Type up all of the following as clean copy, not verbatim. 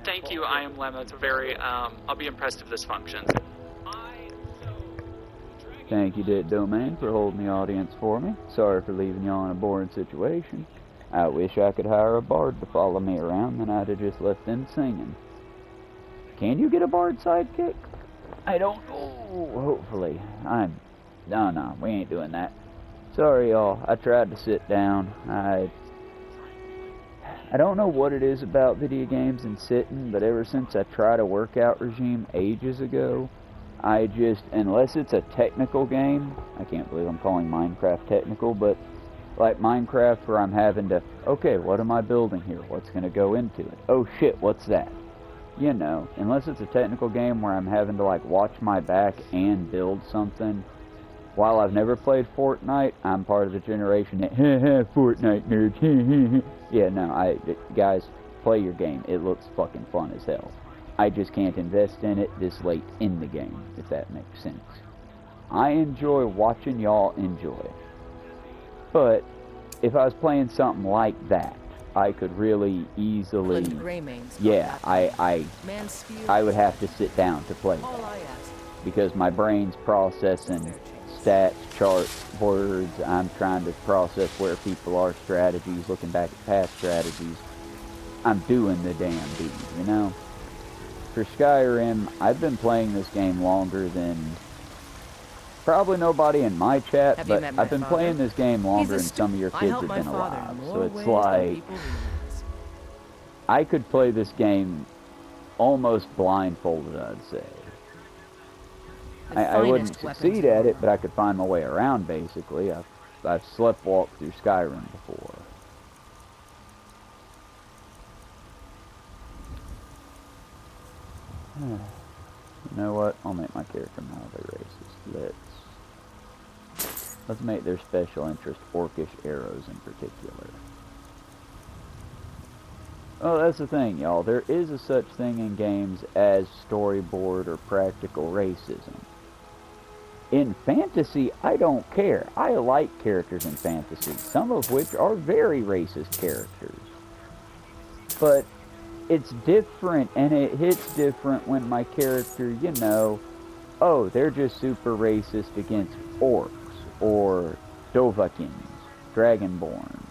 Thank you, I am Lemma. It's a very, I'll be impressed if this functions. Thank you, Dit Domain, for holding the audience for me. Sorry for leaving y'all in a boring situation. I wish I could hire a bard to follow me around, then I'd have just left them singing. Can you get a bard sidekick? I don't know. Hopefully. No, we ain't doing that. Sorry, y'all. I tried to sit down. I don't know what it is about video games and sitting, but ever since I tried a workout regime ages ago, I just, unless it's a technical game, I can't believe I'm calling Minecraft technical, but like Minecraft where I'm having to, okay, what am I building here? What's going to go into it? Oh shit, what's that? You know, unless it's a technical game where I'm having to like watch my back and build something. While I've never played Fortnite, I'm part of the generation that, Fortnite nerds, yeah, no, guys, play your game. It looks fucking fun as hell. I just can't invest in it this late in the game, if that makes sense. I enjoy watching y'all enjoy. But if I was playing something like that, I could really easily, yeah, I would have to sit down to play that. Because my brain's processing stats, charts, words. I'm trying to process where people are, strategies, looking back at past strategies. I'm doing the damn deed, you know? For Skyrim, I've been playing this game longer than probably nobody in my chat, but I've been playing this game longer than some of your kids have been alive. So it's like, I could play this game almost blindfolded, I'd say. I wouldn't succeed at it, but I could find my way around, basically. I've sleptwalked through Skyrim before. You know what? I'll make my character mildly racist. Let's make their special interest orcish arrows in particular. Oh, that's the thing, y'all. There is a such thing in games as storyboard or practical racism. In fantasy, I don't care. I like characters in fantasy, some of which are very racist characters. But it's different, and it hits different when my character, you know, oh, they're just super racist against orcs, or Dovahkiins, Dragonborns,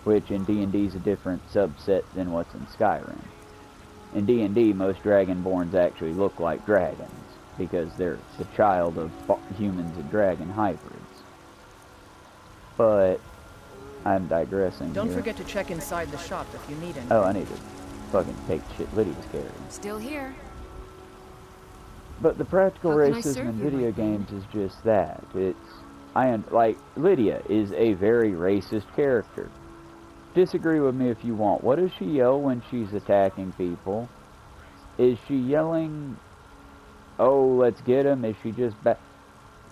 which in D&D is a different subset than what's in Skyrim. In D&D, most Dragonborns actually look like dragons, because they're the child of humans and dragon hybrids. But I'm digressing Don't here. forget to check inside the shop if you need anything. Oh, I need to fucking take shit Lydia's carrying. Still here. But the practical racism in video games is just that. Like, Lydia is a very racist character. Disagree with me if you want. What does she yell when she's attacking people? Is she yelling, oh, let's get him? Is she just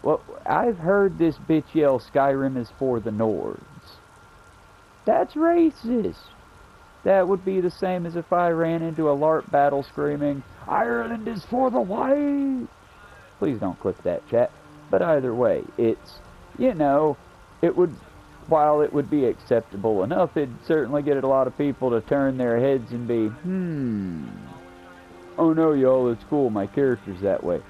well, I've heard this bitch yell, Skyrim is for the Nords. That's racist. That would be the same as if I ran into a LARP battle screaming, Ireland is for the white. Please don't click that, chat. But either way, it's, you know, it would, while it would be acceptable enough, it'd certainly get a lot of people to turn their heads and be, oh no, y'all, it's cool, my character's that way.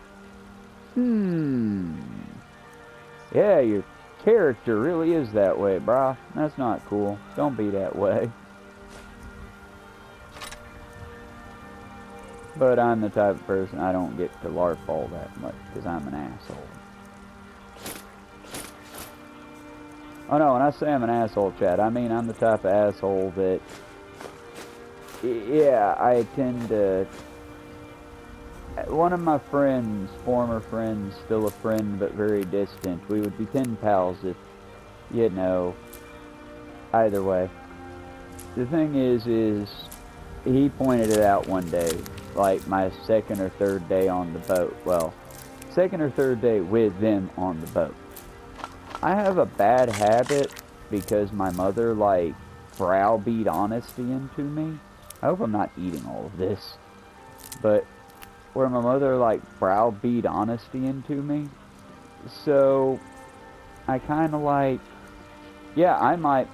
Yeah, your character really is that way, brah. That's not cool. Don't be that way. But I'm the type of person I don't get to LARP all that much, because I'm an asshole. Oh no, when I say I'm an asshole, chat, I mean I'm the type of asshole that, yeah, I tend to, one of my friends, former friends, still a friend but very distant, we would be pen pals if, you know, either way. The thing is he pointed it out one day, like my second or third day on the boat. Well, second or third day with them on the boat. I have a bad habit because my mother, like, browbeat honesty into me. I hope I'm not eating all of this. But where my mother, like, browbeat honesty into me. So I kind of like, yeah, I might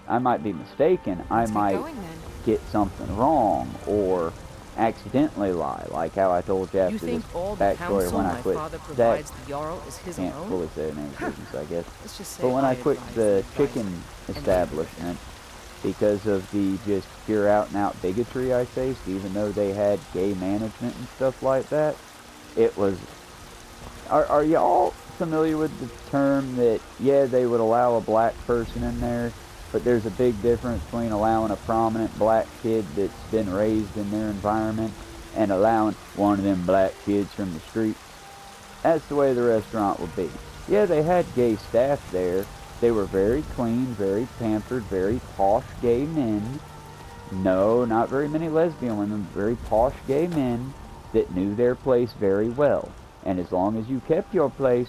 I might be mistaken. I Let's get might going, then. get something wrong or accidentally lie, like how I told you You after this think all the backstory counsel when I my quit father that. provides the Jarl is his Can't own? fully say the name of the business, I guess. Let's just say But when I quit advise the advice chicken and establishment, because of the just pure out and out bigotry I faced, even though they had gay management and stuff like that, it was... Are y'all familiar with the term that, yeah, they would allow a black person in there, but there's a big difference between allowing a prominent black kid that's been raised in their environment and allowing one of them black kids from the streets? That's the way the restaurant would be. Yeah, they had gay staff there. They were very clean, very pampered, very posh gay men. No, not very many lesbian women, very posh gay men that knew their place very well. And as long as you kept your place,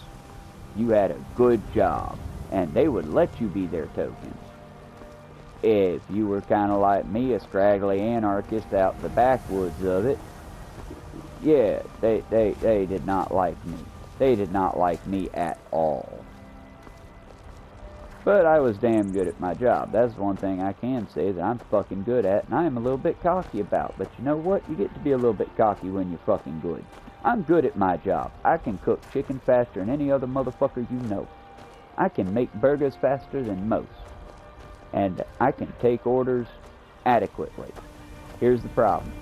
you had a good job. And they would let you be their token. If you were kind of like me, a scraggly anarchist out in the backwoods of it, yeah, they did not like me. They did not like me at all. But I was damn good at my job. That's one thing I can say that I'm fucking good at, and I am a little bit cocky about. But you know what? You get to be a little bit cocky when you're fucking good. I'm good at my job. I can cook chicken faster than any other motherfucker you know. I can make burgers faster than most. And I can take orders adequately. Here's the problem.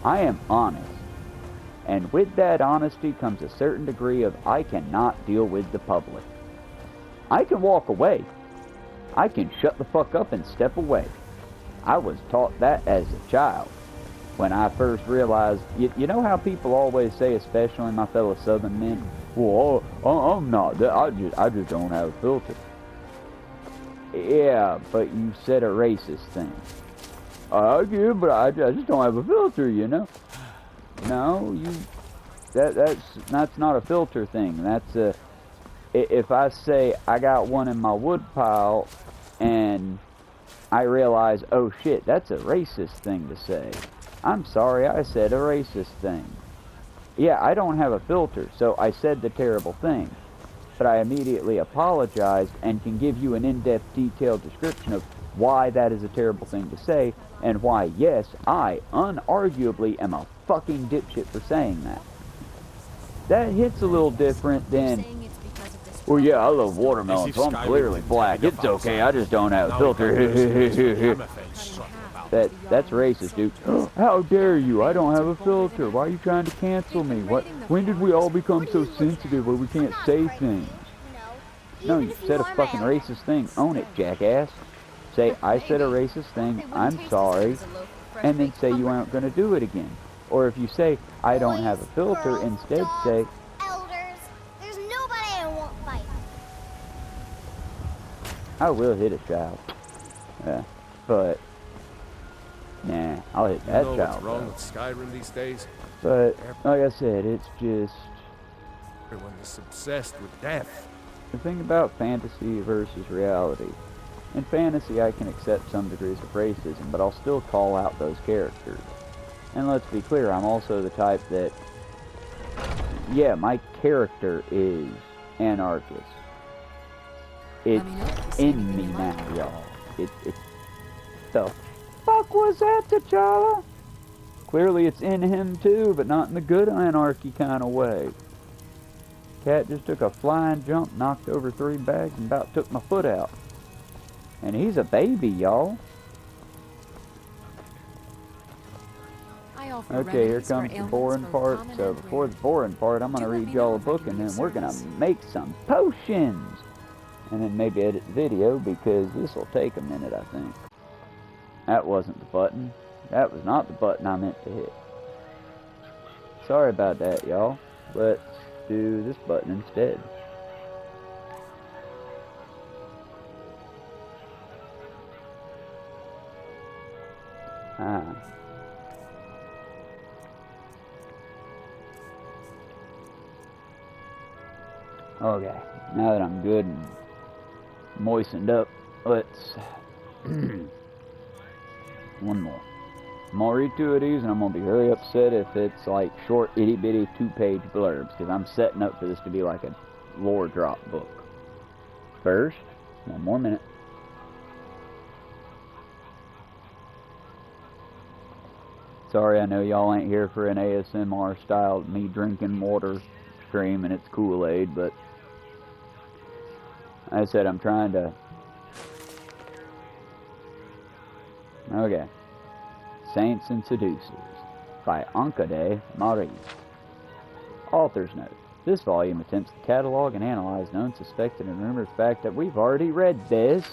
I am honest. And with that honesty comes a certain degree of I cannot deal with the public. I can walk away. I can shut the fuck up and step away. I was taught that as a child. When I first realized, you know how people always say, especially my fellow Southern men, well, I'm not, I just don't have a filter. Yeah, but you said a racist thing. I get, but I just don't have a filter, you know. No, that's not a filter thing. That's a, if I say I got one in my wood pile and I realize, oh shit, that's a racist thing to say. I'm sorry, I said a racist thing. Yeah, I don't have a filter, so I said the terrible thing. But I immediately apologized and can give you an in-depth, detailed description of why that is a terrible thing to say, and why, yes, I unarguably am a fucking dipshit for saying that. That hits a little different than, well, yeah, I love watermelon, so I'm clearly black. It's okay, I just don't have a filter. That's racist, dude. How dare you? I don't have a filter. Why are you trying to cancel me? When did we all become so sensitive where we can't say things? No, you said a fucking racist thing. Own it, jackass. Say, I said a racist thing, I'm sorry, and then say you aren't going to do it again. Or if you say, I don't have a filter, instead say, elders, there's nobody I won't fight. I will hit a child. Yeah, but... nah, I'll hit that child. What's wrong with Skyrim these days? But, like I said, it's just... everyone is obsessed with death. the thing about fantasy versus reality. In fantasy, I can accept some degrees of racism, but I'll still call out those characters. And let's be clear, I'm also the type that... yeah, my character is anarchist. It's in me now, y'all. It's the fuck was that, T'Challa? Clearly it's in him too, but not in the good anarchy kind of way. Cat just took a flying jump, knocked over 3 bags, and about took my foot out. And he's a baby, y'all. Okay, here comes the boring part. So before the boring part, I'm going to read y'all a book, and then we're going to make some potions. And then maybe edit the video, because this will take a minute, I think. That wasn't the button. That was not the button I meant to hit. Sorry about that, y'all. Let's do this button instead. Okay, now that I'm good and moistened up, let's one more. I'm gonna read 2 of these, and I'm gonna be very upset if it's like short, itty bitty 2-page blurbs, because I'm setting up for this to be like a lore drop book. First, one more minute. Sorry, I know y'all ain't here for an ASMR style me drinking water stream and it's Kool-Aid, but I said I'm trying to... Okay. Saints and Seducers by Mmmmaaaaa. Author's note. This volume attempts to catalog and analyze known, suspected, and rumored fact that we've already read this.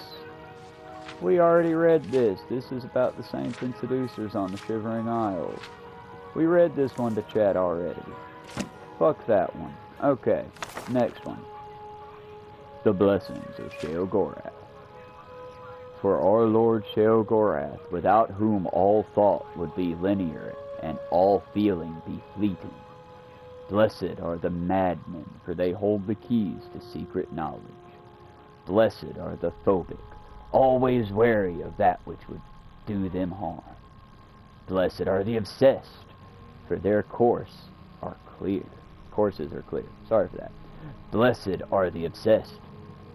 We already read this. This is about the Saints and Seducers on the Shivering Isles. We read this one to chat already. Fuck that one. Okay, next one. The Blessings of Sheogorath. For our Lord Sheogorath, without whom all thought would be linear and all feeling be fleeting. Blessed are the madmen, for they hold the keys to secret knowledge. Blessed are the phobic, always wary of that which would do them harm. Blessed are the obsessed, for their courses are clear. Sorry for that. Blessed are the obsessed,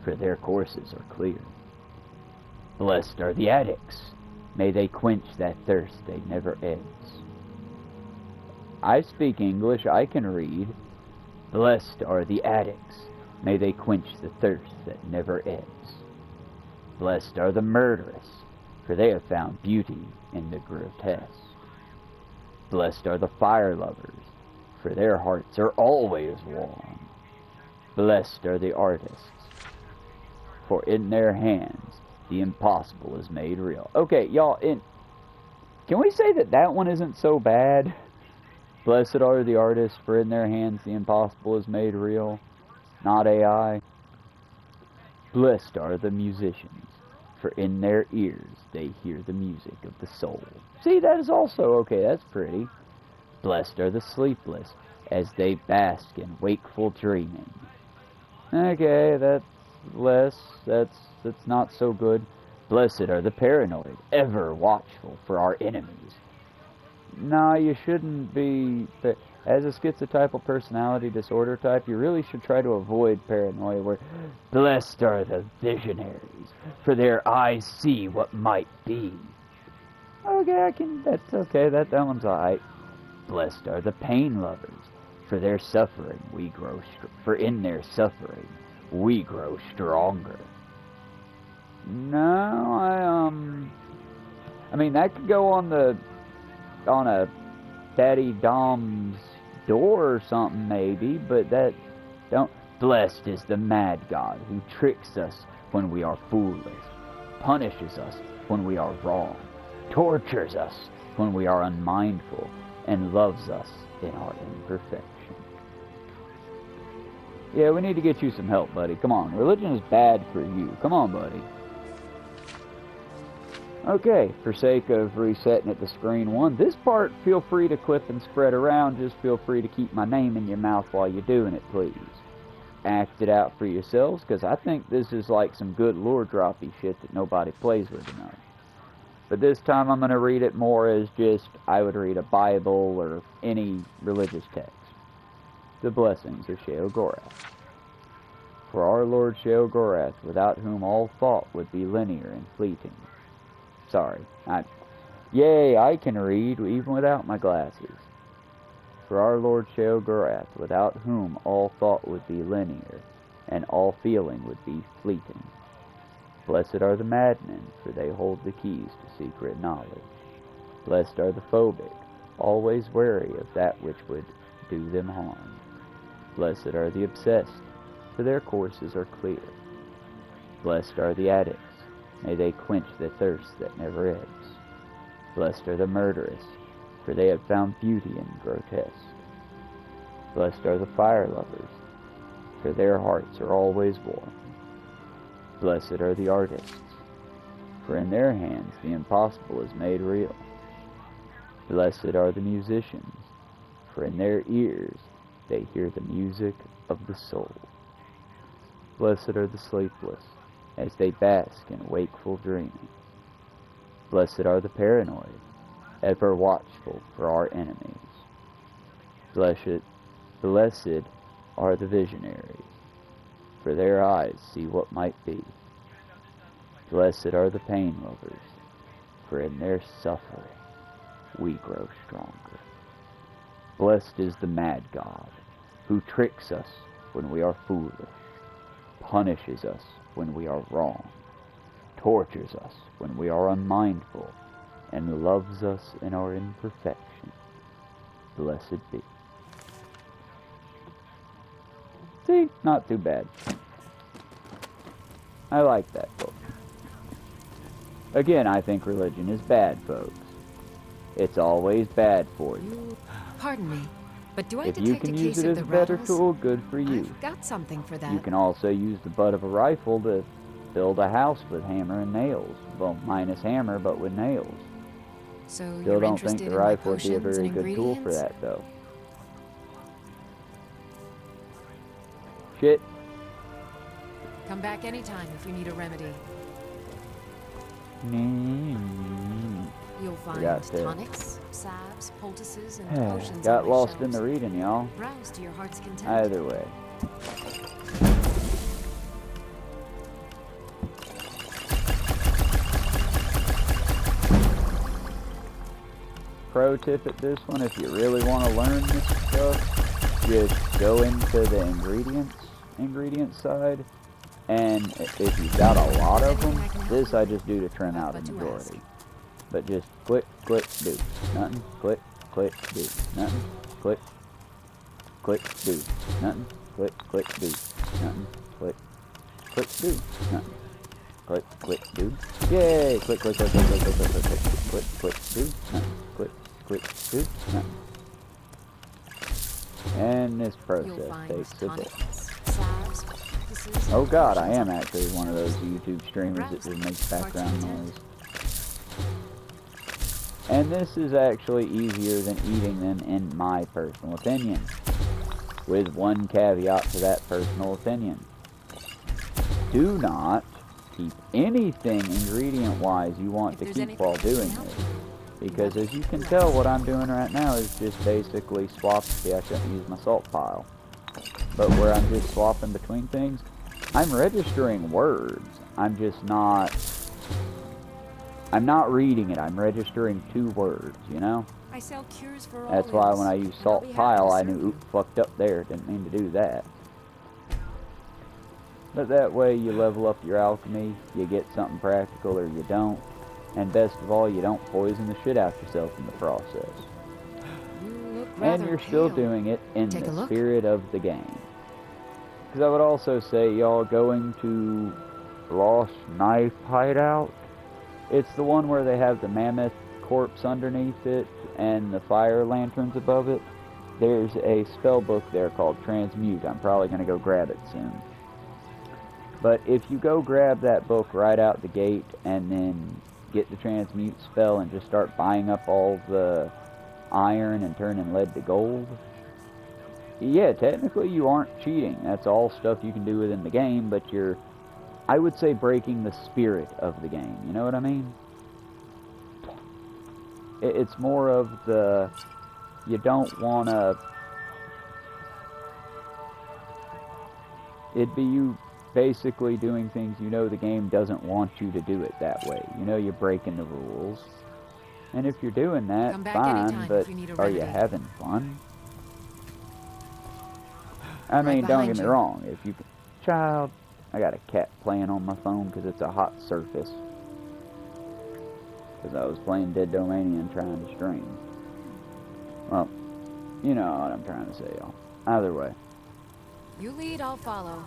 for their courses are clear. Blessed are the addicts, may they quench that thirst that never ends. I speak English, I can read. Blessed are the addicts, may they quench the thirst that never ends. Blessed are the murderous, for they have found beauty in the grotesque. Blessed are the fire lovers, for their hearts are always warm. Blessed are the artists, for in their hands the impossible is made real. Okay, y'all, can we say that that one isn't so bad? Blessed are the artists, for in their hands the impossible is made real, not AI. Blessed are the musicians, for in their ears they hear the music of the soul. See, that is also okay, that's pretty. Blessed are the sleepless, as they bask in wakeful dreaming. Okay, that's less, that's not so good. Blessed are the paranoid, ever watchful for our enemies. No, you shouldn't be... As a schizotypal personality disorder type, you really should try to avoid paranoia, where blessed are the visionaries, for their eyes see what might be. Okay, that's okay, that one's alright. Blessed are the pain lovers, for their suffering we grow, for in their suffering we grow stronger. No, I mean, that could go on a Daddy Dom's door or something maybe, but that don't. Blessed is the mad God who tricks us when we are foolish, punishes us when we are wrong, tortures us when we are unmindful, and loves us in our imperfection. Yeah, we need to get you some help, buddy. Come on, religion is bad for you. Come on, buddy. Okay, for sake of resetting it to screen 1, this part, feel free to clip and spread around. Just feel free to keep my name in your mouth while you're doing it, please. Act it out for yourselves, because I think this is like some good lore droppy shit that nobody plays with enough. But this time I'm going to read it more as just, I would read a Bible or any religious text. The Blessings of Sheogorath. For our Lord Sheogorath, without whom all thought would be linear and fleeting. Sorry, yay, I can read even without my glasses. For our Lord Sheogorath, without whom all thought would be linear, and all feeling would be fleeting. Blessed are the madmen, for they hold the keys to secret knowledge. Blessed are the phobic, always wary of that which would do them harm. Blessed are the obsessed, for their courses are clear. Blessed are the addicts, may they quench the thirst that never ends. Blessed are the murderous, for they have found beauty in grotesque. Blessed are the fire lovers, for their hearts are always warm. Blessed are the artists, for in their hands the impossible is made real. Blessed are the musicians, for in their ears they hear the music of the soul. Blessed are the sleepless, as they bask in wakeful dreaming. Blessed are the paranoid, ever watchful for our enemies. Blessed are the visionaries, for their eyes see what might be. Blessed are the pain lovers, for in their suffering we grow stronger. Blessed is the mad god, who tricks us when we are foolish, punishes us when we are wrong, tortures us when we are unmindful, and loves us in our imperfection. Blessed be. See, not too bad. I like that book. Again, I think religion is bad, folks. It's always bad for you. Pardon me, but do I If you detect a can use case it of as the a better rattles? tool, good for you. I've got something for that. You can also use the butt of a rifle to build a house with hammer and nails. Well, minus hammer, but with nails. So Still you're don't interested think the in my rifle would be a potions very and good tool for ingredients? that, though. Shit. Come back anytime if you need a remedy. You'll find Got to. tonics, salves, poultices, and potions Got on my lost in shelves. the reading, y'all. Browse to your heart's content. Either way. Pro tip at this one, if you really want to learn this stuff, just go into the ingredients side, and if you've got a lot of them, this I just do to trim out a majority. But just click, click, do. Nothing. Click, click, do. Nothing. Click, click, do. Nothing. Click, click, do. Nothing. Click, click, do. Nothing. Click, click, do. Yay! Click, click, click, click, click, click, click, click, click, click, do. Nothing. Click, click, do. Nothing. And this process takes a bit. Oh god, I am actually one of those YouTube streamers that just makes background noise. And this is actually easier than eating them in my personal opinion. With one caveat to that personal opinion. Do not keep anything ingredient-wise you want to keep while doing this. Because as you can tell, what I'm doing right now is just basically swapping. See, I shouldn't use my salt pile. But where I'm just swapping between things, I'm registering words. I'm not reading it. I'm registering 2 words, you know? I sell cures for all That's why ills, when I use and I'll be salt happy pile, to I serve knew, you. oop, fucked up there. Didn't mean to do that. But that way you level up your alchemy, you get something practical or you don't. And best of all, you don't poison the shit out yourself in the process. You look And rather you're still pale. doing it in Take a the look. spirit of the game. Because I would also say, y'all, going to Lost Knife Hideout, it's the one where they have the mammoth corpse underneath it and the fire lanterns above it. There's a spell book there called Transmute. I'm probably going to go grab it soon. But if you go grab that book right out the gate and then get the Transmute spell and just start buying up all the iron and turning lead to gold, yeah, technically you aren't cheating. That's all stuff you can do within the game, but you're, I would say, breaking the spirit of the game. You know what I mean? It's more of the, you don't want to, it'd be you basically doing things you know the game doesn't want you to do it that way. You know you're breaking the rules. And if you're doing that, Come back fine, anytime but if you need a are you remedy. having fun? I Right mean, don't behind get me you. wrong. If you, child, I got a cat playing on my phone because it's a hot surface. Because I was playing Dead Domanion trying to stream. Well, you know what I'm trying to say, y'all. Either way. You lead, I'll follow.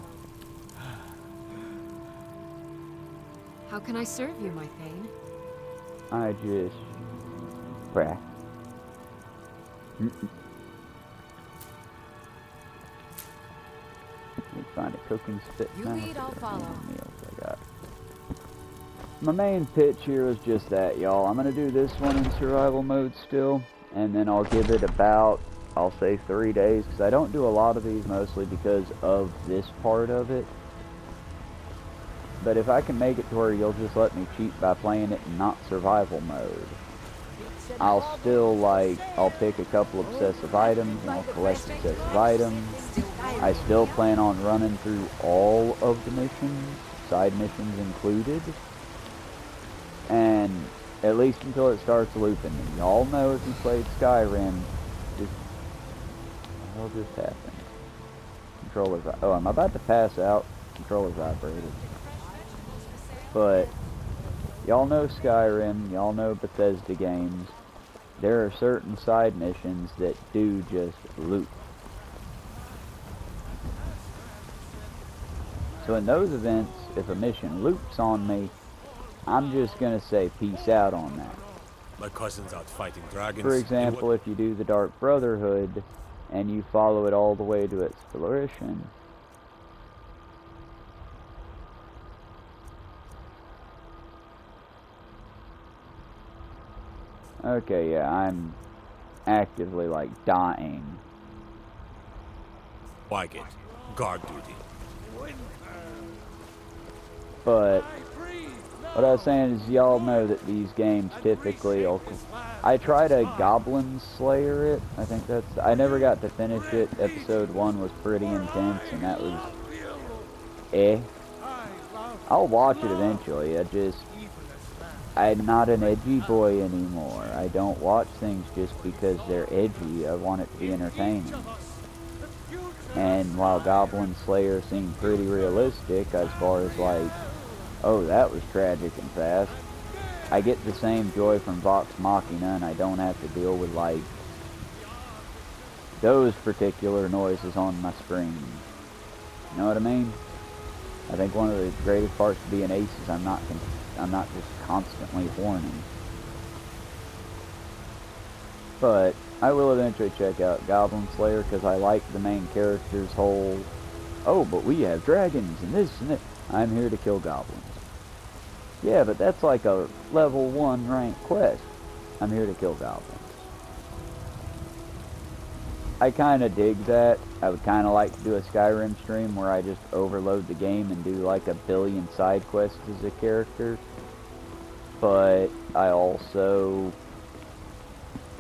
How can I serve you, my Thane? I just pray. Let me find a cooking spit. You now. lead, I'll Let's see how follow. many meals I got. My main pitch here is just that, y'all. I'm gonna do this one in survival mode still, and then I'll give it about, I'll say 3 days, because I don't do a lot of these mostly because of this part of it. But if I can make it to where you'll just let me cheat by playing it in not survival mode, I'll still, like, I'll pick a couple obsessive items and I'll collect obsessive items. I still plan on running through all of the missions, side missions included. And At least until it starts looping. And y'all know if you played Skyrim, just... what the hell just happened? Controller... oh, I'm about to pass out. Controller vibrated. But... y'all know Skyrim, y'all know Bethesda games. There are certain side missions that do just loop. So in those events, if a mission loops on me, I'm just gonna say peace out on that. My cousin's out fighting dragons. For example, if you do the Dark Brotherhood and you follow it all the way to its fruition, okay, yeah, I'm actively, like, dying. Like it. Guard duty. But what I was saying is, y'all know that these games typically... I tried a Goblin Slayer it. I think that's... I never got to finish it. Episode 1 was pretty intense, and that was... I'll watch it eventually. I'm not an edgy boy anymore. I don't watch things just because they're edgy. I want it to be entertaining. And while Goblin Slayer seemed pretty realistic as far as like, oh, that was tragic and fast, I get the same joy from Vox Machina, and I don't have to deal with like those particular noises on my screen. You know what I mean? I think one of the greatest parts of being Ace is I'm not just constantly horny. But I will eventually check out Goblin Slayer because I like the main character's whole, oh, but we have dragons and this and that. I'm here to kill goblins. Yeah, but that's like a level 1 rank quest. I'm here to kill goblins. I kind of dig that. I would kind of like to do a Skyrim stream where I just overload the game and do like a billion side quests as a character. But I also...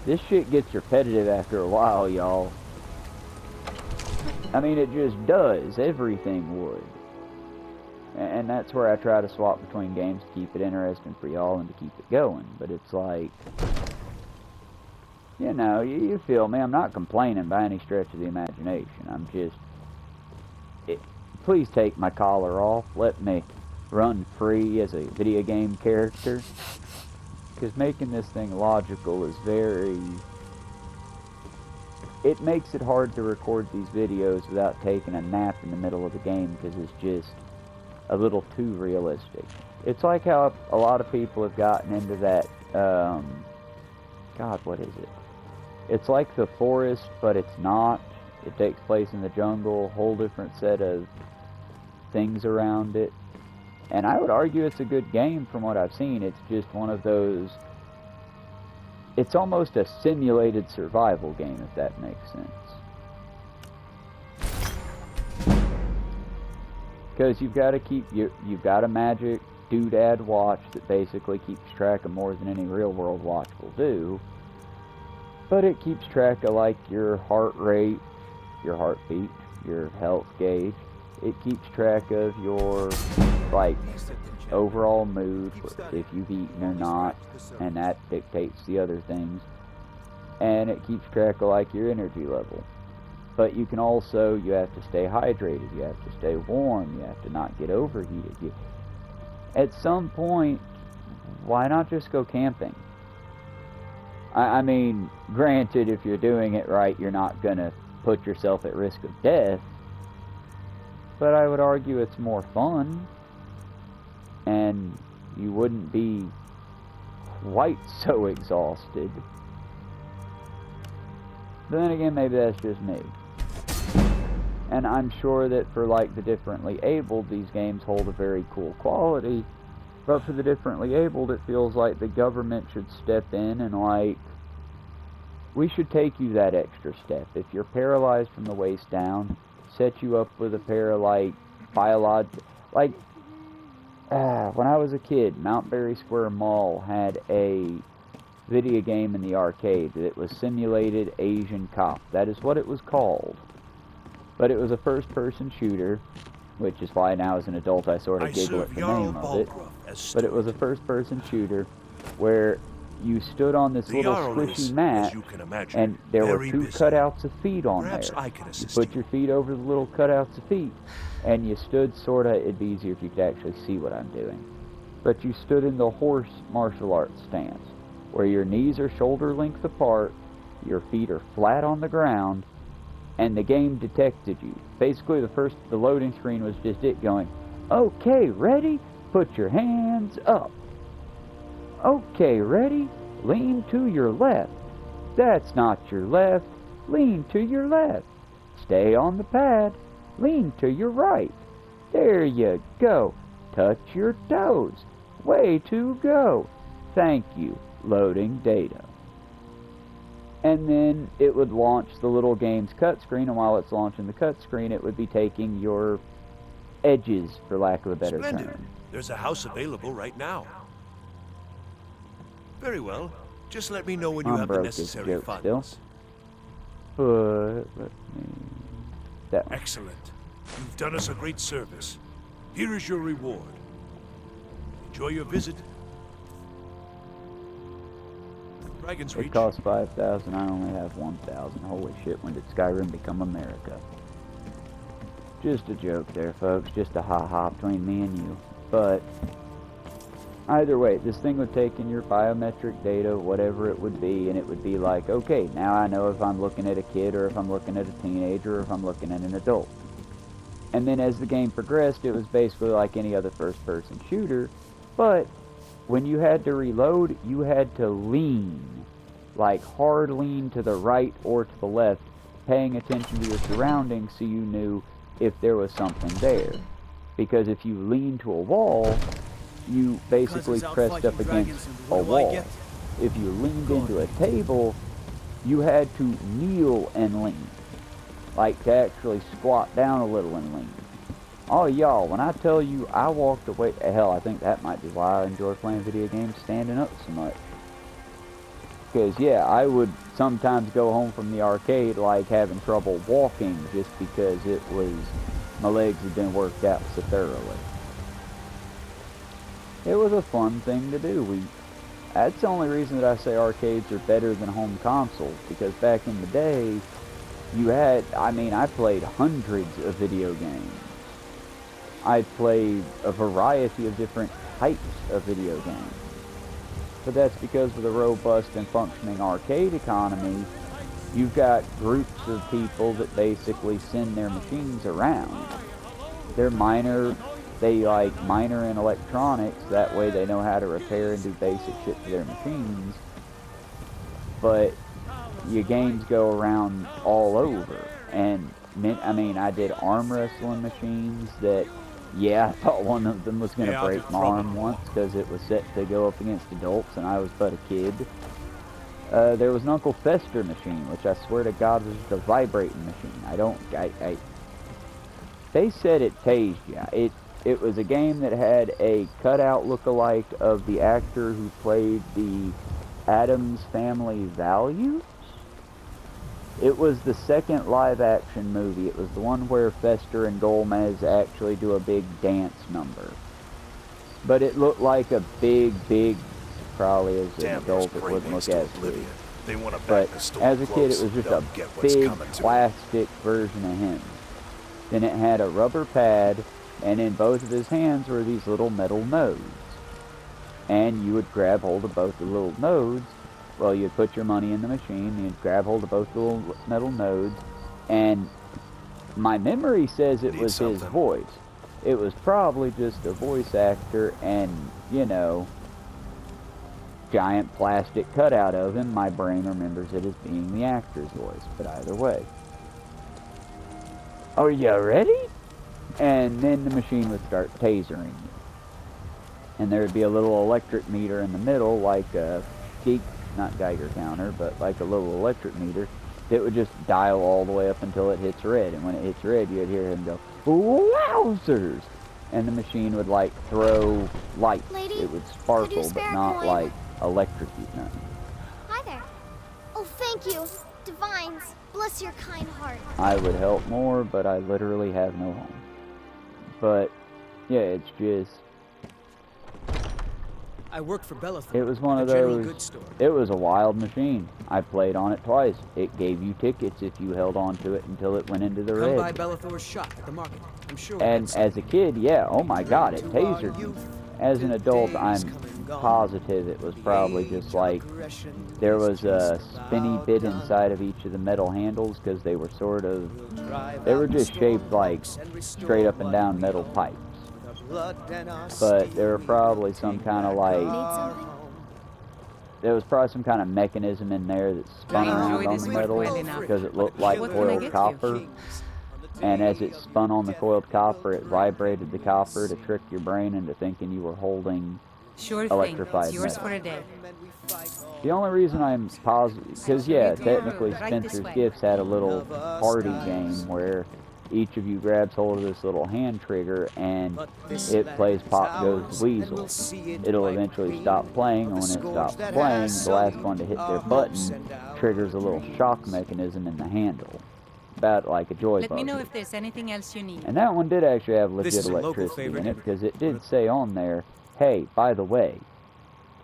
this shit gets repetitive after a while, y'all. I mean, it just does. Everything would. And that's where I try to swap between games to keep it interesting for y'all and to keep it going. But it's like... you know, you feel me. I'm not complaining by any stretch of the imagination. I'm just... please take my collar off. Let me run free as a video game character. Because making this thing logical is very... it makes it hard to record these videos without taking a nap in the middle of the game because it's just a little too realistic. It's like how a lot of people have gotten into that, God, what is it? It's like The Forest, but it's not. It takes place in the jungle, whole different set of things around it. And I would argue it's a good game from what I've seen. It's just one of those... it's almost a simulated survival game, if that makes sense. Because you've got to keep... you've got a magic doodad watch that basically keeps track of more than any real-world watch will do. But it keeps track of, like, your heart rate, your heartbeat, your health gauge. It keeps track of your, like, overall mood, if you've eaten or not, and that dictates the other things. And it keeps track of, like, your energy level. But you can also, you have to stay hydrated, you have to stay warm, you have to not get overheated. At some point, why not just go camping? I mean, granted, if you're doing it right, you're not going to put yourself at risk of death. But I would argue it's more fun. And you wouldn't be quite so exhausted. But then again, maybe that's just me. And I'm sure that for, like, the differently abled, these games hold a very cool quality. But for the differently abled, it feels like the government should step in and, like, we should take you that extra step. If you're paralyzed from the waist down, set you up with a pair of, like, like, when I was a kid, Mount Berry Square Mall had a video game in the arcade that was Simulated Asian Cop. That is what it was called. But it was a first-person shooter, which is why now as an adult I sort of giggle at the name of it. But it was a first-person shooter where you stood on this The little Jarl squishy is, mat, as you can imagine, and there were very 2 busy. cutouts of feet on Perhaps there. I can You assist put you. your feet over the little cutouts of feet, and you stood sorta, it'd be easier if you could actually see what I'm doing. But you stood in the horse martial arts stance, where your knees are shoulder length apart, your feet are flat on the ground, and the game detected you. Basically, the loading screen was just it going, okay, ready? Put your hands up. Okay, ready? Lean to your left. That's not your left. Lean to your left. Stay on the pad. Lean to your right. There you go. Touch your toes. Way to go. Thank you. Loading data. And then it would launch the little game's cut screen, and while it's launching the cut screen, it would be taking your edges, for lack of a better Splendid. term. There's a house available right now. Very well. Just let me know when you I'm have the broke as a necessary joke funds. still. But let me... That one. Excellent. You've done us a great service. Here is your reward. Enjoy your visit. Dragon's Reach. It costs 5,000. I only have 1,000. Holy shit! When did Skyrim become America? Just a joke there, folks. Just a ha-ha between me and you. But either way, this thing would take in your biometric data, whatever it would be, and it would be like, okay, now I know if I'm looking at a kid, or if I'm looking at a teenager, or if I'm looking at an adult. And then as the game progressed, it was basically like any other first-person shooter, but when you had to reload, you had to lean, like hard lean to the right or to the left, paying attention to your surroundings so you knew if there was something there. Because if you leaned to a wall, you basically pressed up against a wall. If you leaned into a table, you had to kneel and lean. Like to actually squat down a little and lean. Oh y'all, when I tell you I walked away, hell, I think that might be why I enjoy playing video games standing up so much. Because yeah, I would sometimes go home from the arcade like having trouble walking just because it was, my legs had been worked out so thoroughly. It was a fun thing to do. That's the only reason that I say arcades are better than home consoles, because back in the day, you had, I played hundreds of video games. I played a variety of different types of video games. But that's because with a robust and functioning arcade economy, you've got groups of people that basically send their machines around. They're minor in electronics, that way they know how to repair and do basic shit to their machines. But your games go around all over. And I did arm wrestling machines that, yeah, I thought one of them was going to break my arm once because it was set to go up against adults and I was but a kid. There was an Uncle Fester machine, which I swear to God was just a vibrating machine. They said it tased you. It was a game that had a cutout look-alike of the actor who played the Addams Family Values. It was the second live-action movie. It was the one where Fester and Gomez actually do a big dance number. But it looked like a big, probably as an adult it wouldn't look as big. But as a kid it was just a big plastic version of him. Then it had a rubber pad, and in both of his hands were these little metal nodes. And you would grab hold of both the little nodes. Well, you'd put your money in the machine, you'd grab hold of both the little metal nodes, and my memory says it was his voice. It was probably just a voice actor and, giant plastic cutout of him. My brain remembers it as being the actor's voice, but either way. Are you ready? And then the machine would start tasering you. And there would be a little electric meter in the middle, like a not Geiger counter, but like a little electric meter that would just dial all the way up until it hits red. And when it hits red, you'd hear him go, "Wowzers!" And the machine would like throw light. It would sparkle, but not like electrocute nothing. Hi there. Oh, thank you. Divines, bless your kind heart. I would help more, but I literally have no home. But, yeah, it's just... I work for Bellathorpe. It was one of the general those. goods store. It was a wild machine. I played on it twice. It gave you tickets if you held on to it until it went into the Come by red. Bellathorpe's shop at the market. I'm sure. And as a kid, yeah, oh my god, it tasered me. As an adult, I'm positive it was probably just like there was a spinny bit inside of each of the metal handles because they were they were just shaped like straight up and down metal pipes. But there were probably some kind of like, there was probably some kind of mechanism in there that spun around on the metal because it looked like coiled copper. And as it spun on the coiled copper, it vibrated the copper to trick your brain into thinking you were holding electrified It's yours metal. for a day. The only reason I'm positive, because yeah, technically Spencer's Gifts had a little party game where each of you grabs hold of this little hand trigger and it plays Pop Goes the Weasel. It'll eventually stop playing, and when it stops playing, the last one to hit their button triggers a little shock mechanism in the handle. About like a joy Let me know buzzer. if there's anything else you need. And that one did actually have legit This is a local electricity in favorite. it because it did say on there, hey, by the way,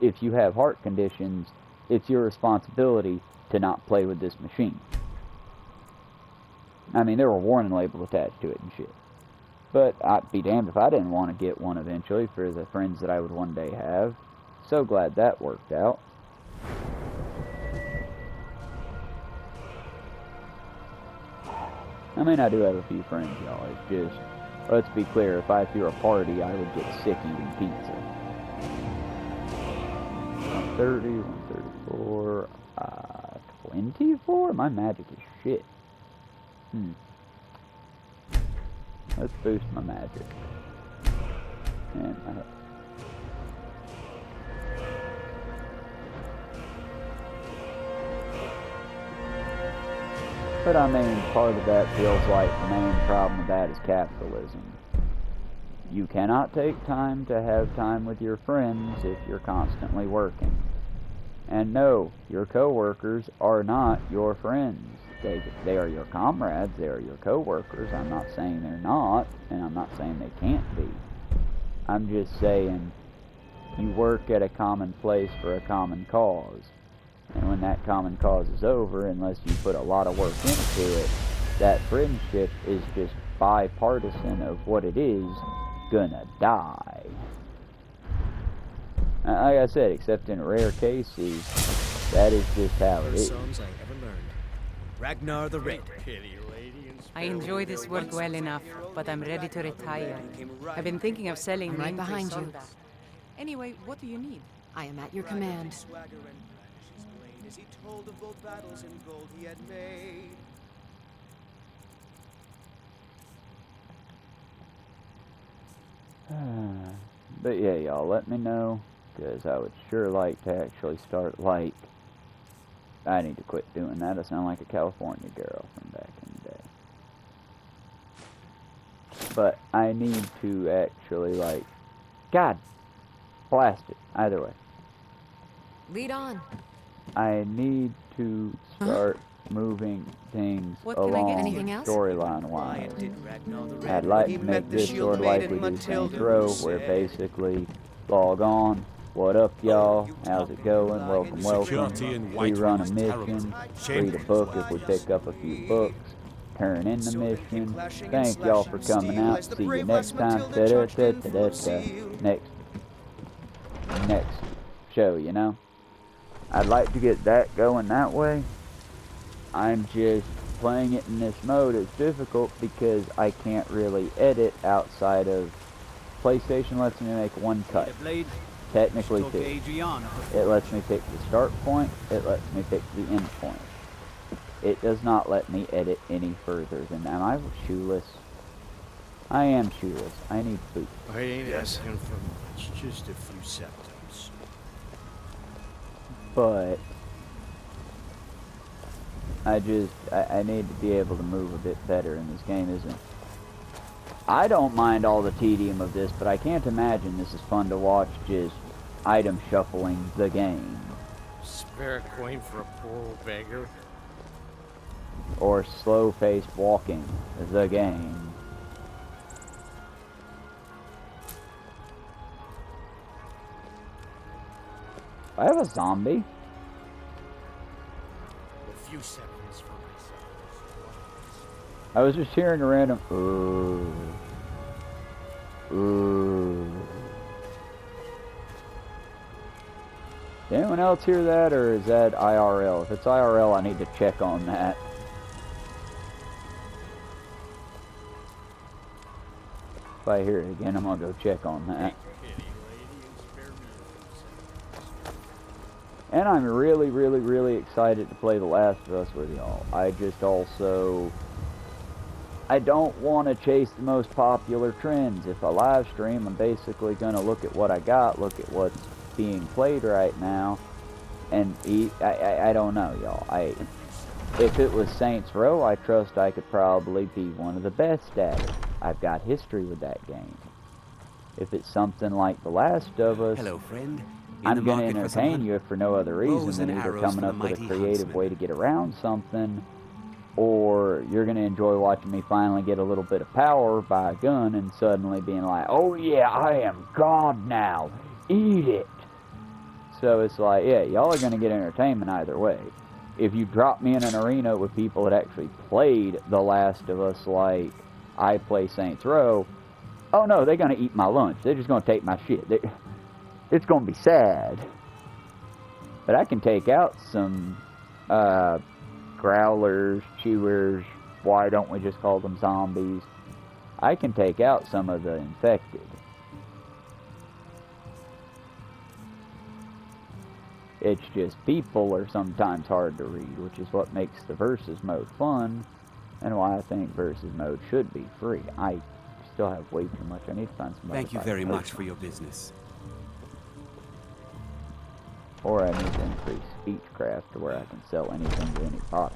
if you have heart conditions, it's your responsibility to not play with this machine. I mean, there were warning labels attached to it and shit. But I'd be damned if I didn't want to get one eventually for the friends that I would one day have. So glad that worked out. I mean, I do have a few friends, y'all. It's just, let's be clear, if I threw a party, I would get sick eating pizza. 130, 134, 24? My magic is shit. Let's boost my magic. And my health. But I mean, part of that feels like the main problem with that is capitalism. You cannot take time to have time with your friends if you're constantly working. And no, your coworkers are not your friends. They are your comrades, they are your coworkers. I'm not saying they're not, and I'm not saying they can't be. I'm just saying you work at a common place for a common cause. And when that common cause is over, unless you put a lot of work into it, that friendship is just bipartisan of what it is gonna die. Like I said, except in rare cases, that is just how it is. Songs I ever learned. Ragnar the Red. I enjoy this work well enough, but I'm ready to retire. I've been thinking of selling I'm right Mintre behind you. Solda. Anyway, what do you need? I am at your command. As he told of bold battles and gold he had made. But yeah, y'all, let me know, because I would sure like to actually start, like, I need to quit doing that. I sound like a California girl from back in the day. But I need to actually, like, God, blast it, either way. Lead on. I need to start moving things What can I get? along Anything else? storyline-wise. Did Ragnar the Red I'd like when he to met make the this shield sort of maiden like we do Matilda, Saints Row, who where said, basically log on, what up y'all, how's it going, welcome, welcome, Security in we run a Whiterun is mission, terrible. read a book if we pick up a few books, turn in the mission, thank y'all for coming out, see you next time, next show, you know? I'd like to get that going that way. I'm just playing it in this mode. It's difficult because I can't really edit outside of PlayStation lets me make one cut. Technically two. It lets me pick the start point, it lets me pick the end point. It does not let me edit any further than that. Am I shoeless? I am shoeless. I need food. I ain't asking for much, just a few seconds. But I need to be able to move a bit better, and this game isn't. I don't mind all the tedium of this, but I can't imagine this is fun to watch, just item shuffling the game. Spare a coin for a poor old beggar. Or slow-paced walking the game. I have a zombie. A few seconds for myself. I was just hearing a random Did anyone else hear that, or is that IRL? If it's IRL, I need to check on that. If I hear it again, I'm gonna go check on that. And I'm really, really, really excited to play The Last of Us with y'all. I just also... I don't want to chase the most popular trends. If I live stream, I'm basically going to look at what I got, look at what's being played right now, and I don't know, y'all. If it was Saints Row, I trust I could probably be one of the best at it. I've got history with that game. If it's something like The Last of Us, hello, friend. I'm going to entertain you if for no other reason than either coming up with a creative way to get around something, or you're going to enjoy watching me finally get a little bit of power by a gun and suddenly being like, oh yeah, I am God now, eat it. So it's like, yeah, y'all are going to get entertainment either way. If you drop me in an arena with people that actually played The Last of Us like I play Saints Row, oh no, they're going to eat my lunch. They're just going to take my shit. It's going to be sad. But I can take out some growlers, chewers, why don't we just call them zombies? I can take out some of the infected. It's just people are sometimes hard to read, which is what makes the versus mode fun, and why I think versus mode should be free. I still have way too much. I need to find somebody. Thank you very much for your business. Or I need to increase speechcraft to where I can sell anything to anybody.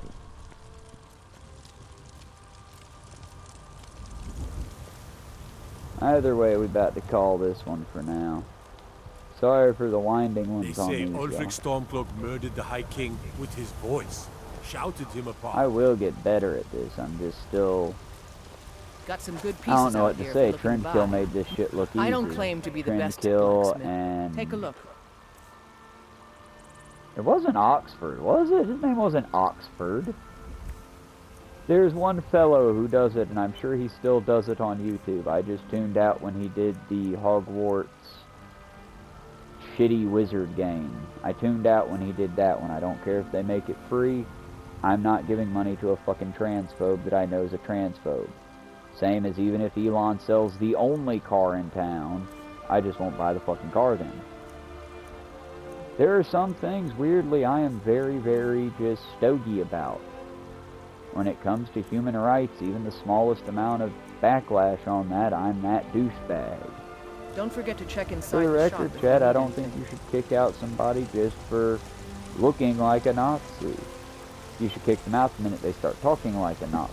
Either way, we're about to call this one for now. Sorry for the winding ones on these. They say Ulfric Stormcloak murdered the High King with his voice, shouted him apart. I will get better at this. I'm just still... Got some good pieces I don't know what out to here say. for looking Trendkill by. made this shit look easier. I don't claim to be the best Trendkill blacksmith. and... Take a look. It wasn't Oxford, was it? His name wasn't Oxford. There's one fellow who does it, and I'm sure he still does it on YouTube. I just tuned out when he did the Hogwarts shitty wizard game. I tuned out when he did that one. I don't care if they make it free. I'm not giving money to a fucking transphobe that I know is a transphobe. Same as even if Elon sells the only car in town, I just won't buy the fucking car then. There are some things, weirdly, I am very, very just stogie about. When it comes to human rights, even the smallest amount of backlash on that, I'm that douchebag. Don't forget to check inside For the the shop record, if Chad, you I need don't think anything. you should kick out somebody just for looking like a Nazi. You should kick them out the minute they start talking like a Nazi.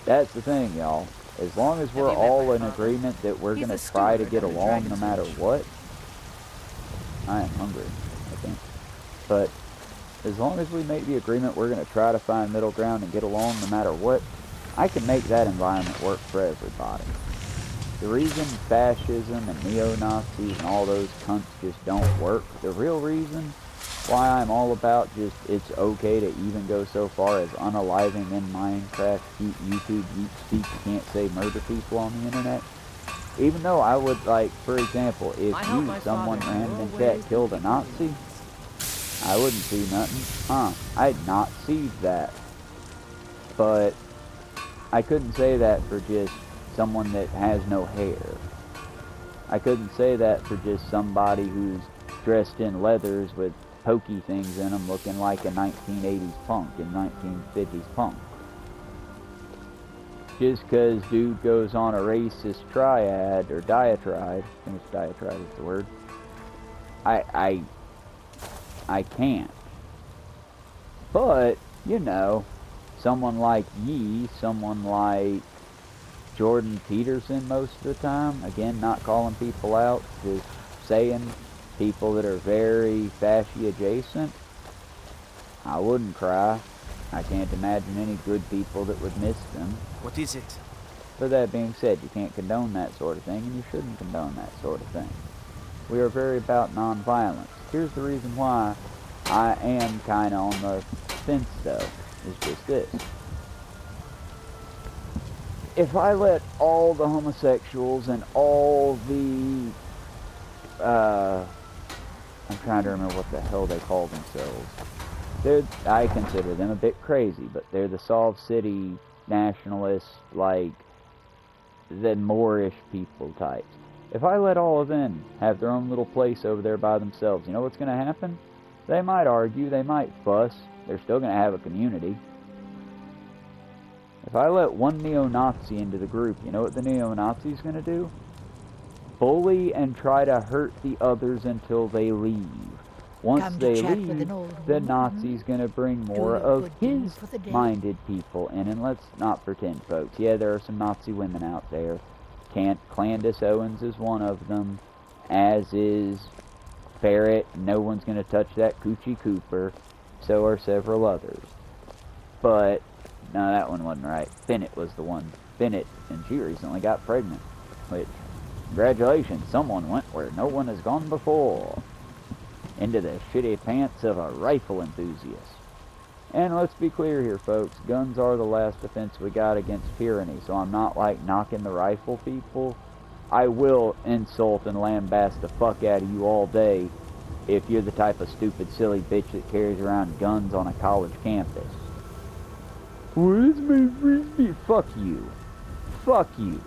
That's the thing, y'all. As long as we're all in agreement that we're going to try to get along no matter what. I am hungry, I think. But as long as we make the agreement we're going to try to find middle ground and get along no matter what, I can make that environment work for everybody. The reason fascism and neo-Nazis and all those cunts just don't work, the real reason why I'm all about just it's okay to even go so far as unaliving in Minecraft, keep YouTube, speak, you can't say murder people on the internet. Even though I would, like, for example, if you, someone random in chat, killed a Nazi, I wouldn't see nothing. I'd not see that. But I couldn't say that for just someone that has no hair. I couldn't say that for just somebody who's dressed in leathers with pokey things in them looking like a 1980s punk and 1950s punk. Just because dude goes on a racist triad or diatribe, I think it's diatribe is the word, I can't. But, you know, someone like Yee, someone like Jordan Peterson most of the time, again, not calling people out, just saying people that are very fasci adjacent, I wouldn't cry. I can't imagine any good people that would miss them. What is it? But that being said, you can't condone that sort of thing, and you shouldn't condone that sort of thing. We are very about non-violence. Here's the reason why I am kind of on the fence, though, is just this. If I let all the homosexuals and all the, I'm trying to remember what the hell they call themselves. I consider them a bit crazy, but they're the Solve City nationalists, like the Moorish people types. If I let all of them have their own little place over there by themselves, you know what's going to happen? They might argue, they might fuss, they're still going to have a community. If I let one neo-Nazi into the group, you know what the neo-Nazi's going to do? Bully and try to hurt the others until they leave. Once they leave, the Nazi's going to bring more of his minded people in. And let's not pretend, folks. Yeah, there are some Nazi women out there. Candace Owens is one of them, as is Barrett. No one's going to touch that Coochie Cooper. So are several others. But, no, that one wasn't right. Bennett was the one. Bennett, and she recently got pregnant. Which, congratulations, someone went where no one has gone before. Into the shitty pants of a rifle enthusiast. And let's be clear here, folks. Guns are the last defense we got against tyranny. So I'm not, like, knocking the rifle people. I will insult and lambaste the fuck out of you all day if you're the type of stupid, silly bitch that carries around guns on a college campus. Well, it's my frisbee. Fuck you. Fuck you.